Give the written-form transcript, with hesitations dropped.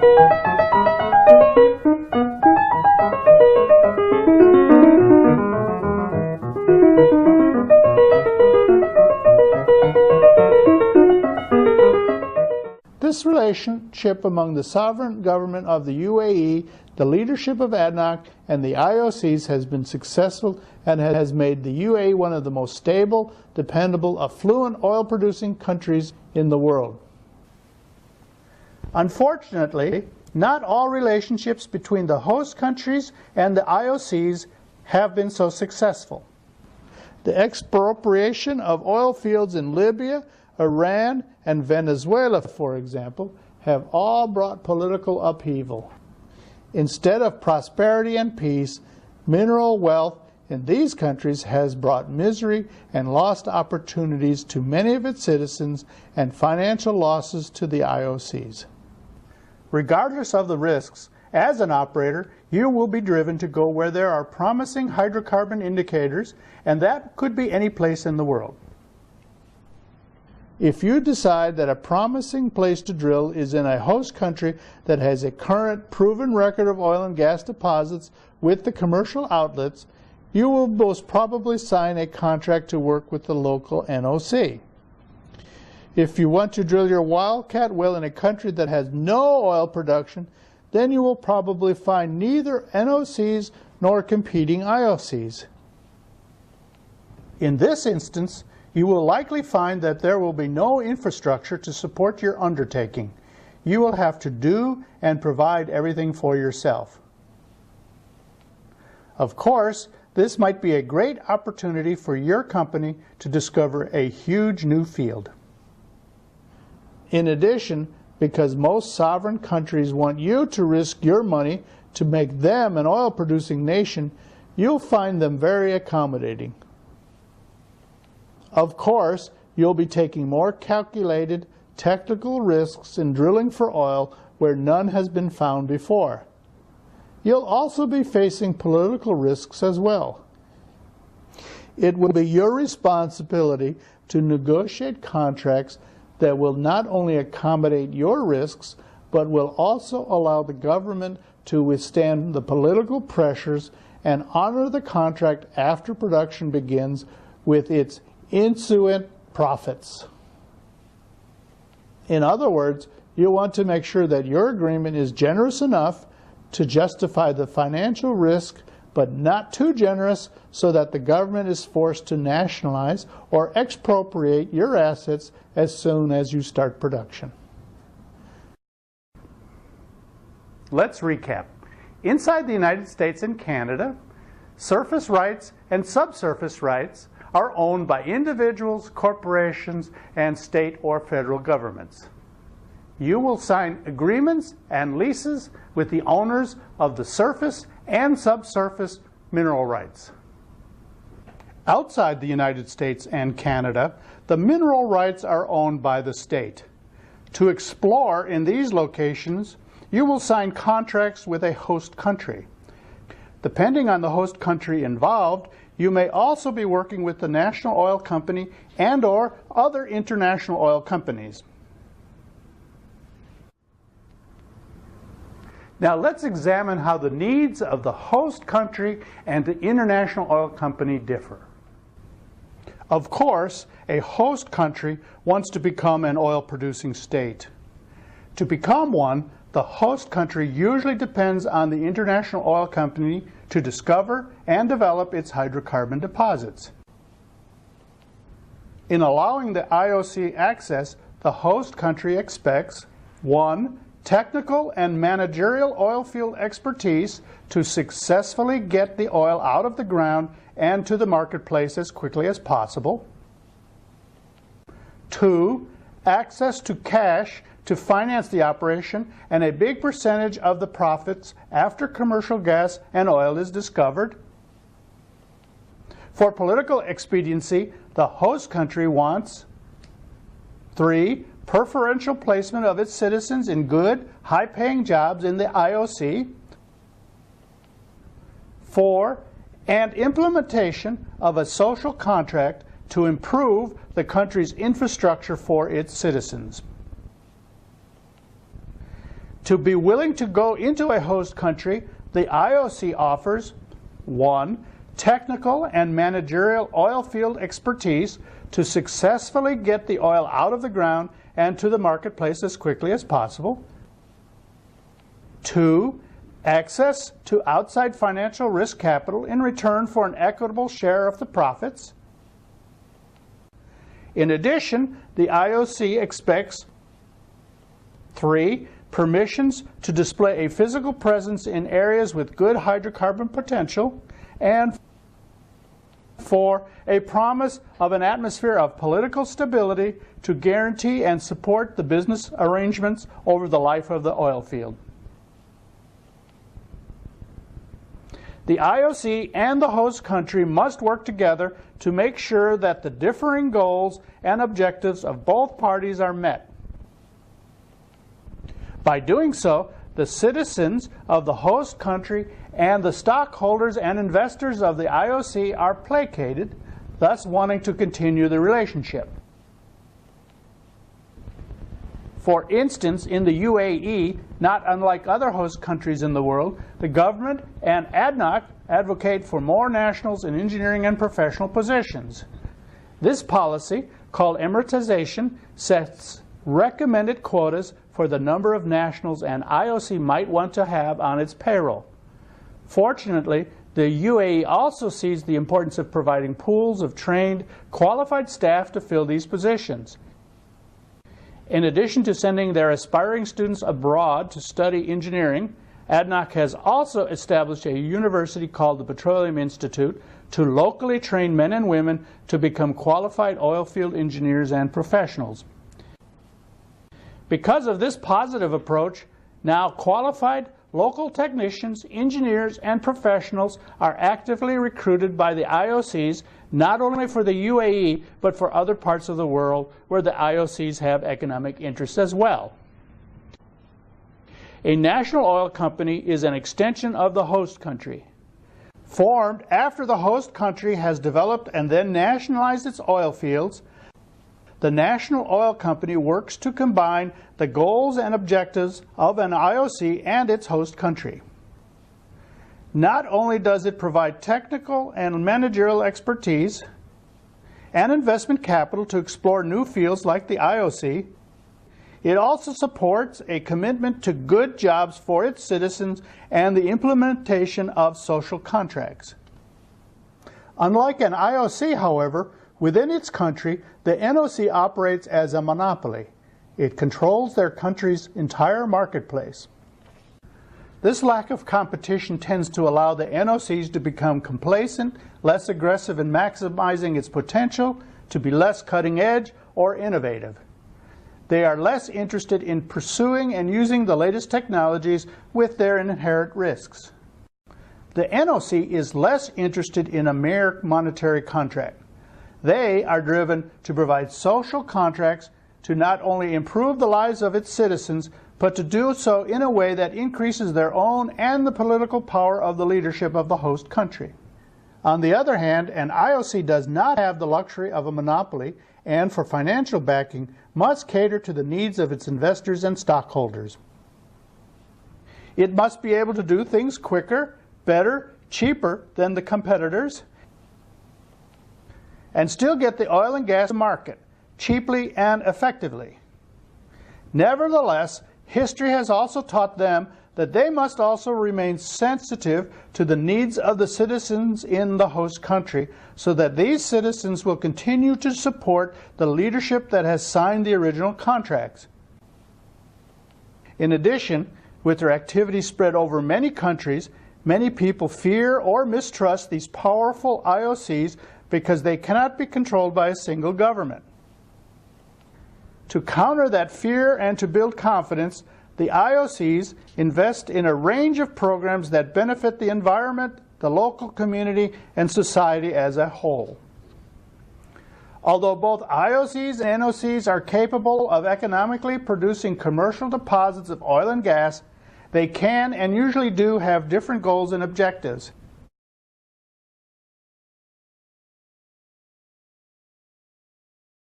This relationship among the sovereign government of the UAE, the leadership of ADNOC, and the IOCs has been successful and has made the UAE one of the most stable, dependable, affluent oil-producing countries in the world. Unfortunately, not all relationships between the host countries and the IOCs have been so successful. The expropriation of oil fields in Libya, Iran, and Venezuela, for example, have all brought political upheaval. Instead of prosperity and peace, mineral wealth in these countries has brought misery and lost opportunities to many of its citizens and financial losses to the IOCs. Regardless of the risks, as an operator, you will be driven to go where there are promising hydrocarbon indicators, and that could be any place in the world. If you decide that a promising place to drill is in a host country that has a current proven record of oil and gas deposits with the commercial outlets, you will most probably sign a contract to work with the local NOC. If you want to drill your wildcat well in a country that has no oil production, then you will probably find neither NOCs nor competing IOCs. In this instance, you will likely find that there will be no infrastructure to support your undertaking. You will have to do and provide everything for yourself. Of course, this might be a great opportunity for your company to discover a huge new field. In addition, because most sovereign countries want you to risk your money to make them an oil-producing nation, you'll find them very accommodating. Of course, you'll be taking more calculated, technical risks in drilling for oil where none has been found before. You'll also be facing political risks as well. It will be your responsibility to negotiate contracts that will not only accommodate your risks, but will also allow the government to withstand the political pressures and honor the contract after production begins with its ensuing profits. In other words, you want to make sure that your agreement is generous enough to justify the financial risk, but not too generous so that the government is forced to nationalize or expropriate your assets as soon as you start production. Let's recap. Inside the United States and Canada, surface rights and subsurface rights are owned by individuals, corporations, and state or federal governments. You will sign agreements and leases with the owners of the surface and subsurface mineral rights. Outside the United States and Canada, the mineral rights are owned by the state. To explore in these locations, you will sign contracts with a host country. Depending on the host country involved, you may also be working with the national oil company and/or other international oil companies. Now let's examine how the needs of the host country and the international oil company differ. Of course, a host country wants to become an oil-producing state. To become one, the host country usually depends on the international oil company to discover and develop its hydrocarbon deposits. In allowing the IOC access, the host country expects 1. Technical and managerial oil field expertise to successfully get the oil out of the ground and to the marketplace as quickly as possible. 2. Access to cash to finance the operation and a big percentage of the profits after commercial gas and oil is discovered. For political expediency, the host country wants 3. Preferential placement of its citizens in good, high-paying jobs in the IOC. 4. And implementation of a social contract to improve the country's infrastructure for its citizens. To be willing to go into a host country, the IOC offers 1. Technical and managerial oil field expertise to successfully get the oil out of the ground and to the marketplace as quickly as possible. 2. Access to outside financial risk capital in return for an equitable share of the profits. In addition, the IOC expects 3. Permissions to display a physical presence in areas with good hydrocarbon potential, and 4. A promise of an atmosphere of political stability to guarantee and support the business arrangements over the life of the oil field. The IOC and the host country must work together to make sure that the differing goals and objectives of both parties are met. By doing so, the citizens of the host country and the stockholders and investors of the IOC are placated, thus wanting to continue the relationship. For instance, in the UAE, not unlike other host countries in the world, the government and ADNOC advocate for more nationals in engineering and professional positions. This policy, called Emiratization, sets recommended quotas for the number of nationals an IOC might want to have on its payroll. Fortunately, the UAE also sees the importance of providing pools of trained, qualified staff to fill these positions. In addition to sending their aspiring students abroad to study engineering, ADNOC has also established a university called the Petroleum Institute to locally train men and women to become qualified oil field engineers and professionals. Because of this positive approach, now qualified local technicians, engineers, and professionals are actively recruited by the IOCs, not only for the UAE, but for other parts of the world where the IOCs have economic interests as well. A national oil company is an extension of the host country. Formed after the host country has developed and then nationalized its oil fields, the national oil company works to combine the goals and objectives of an IOC and its host country. Not only does it provide technical and managerial expertise and investment capital to explore new fields like the IOC, it also supports a commitment to good jobs for its citizens and the implementation of social contracts. Unlike an IOC, however, within its country, the NOC operates as a monopoly. It controls their country's entire marketplace. This lack of competition tends to allow the NOCs to become complacent, less aggressive in maximizing its potential, to be less cutting edge or innovative. They are less interested in pursuing and using the latest technologies with their inherent risks. The NOC is less interested in a mere monetary contract. They are driven to provide social contracts to not only improve the lives of its citizens, but to do so in a way that increases their own and the political power of the leadership of the host country. On the other hand, an IOC does not have the luxury of a monopoly and, for financial backing, must cater to the needs of its investors and stockholders. It must be able to do things quicker, better, cheaper than the competitors, and still get the oil and gas market cheaply and effectively. Nevertheless, history has also taught them that they must also remain sensitive to the needs of the citizens in the host country so that these citizens will continue to support the leadership that has signed the original contracts. In addition, with their activities spread over many countries, many people fear or mistrust these powerful IOCs because they cannot be controlled by a single government. To counter that fear and to build confidence, the IOCs invest in a range of programs that benefit the environment, the local community, and society as a whole. Although both IOCs and NOCs are capable of economically producing commercial deposits of oil and gas, they can and usually do have different goals and objectives.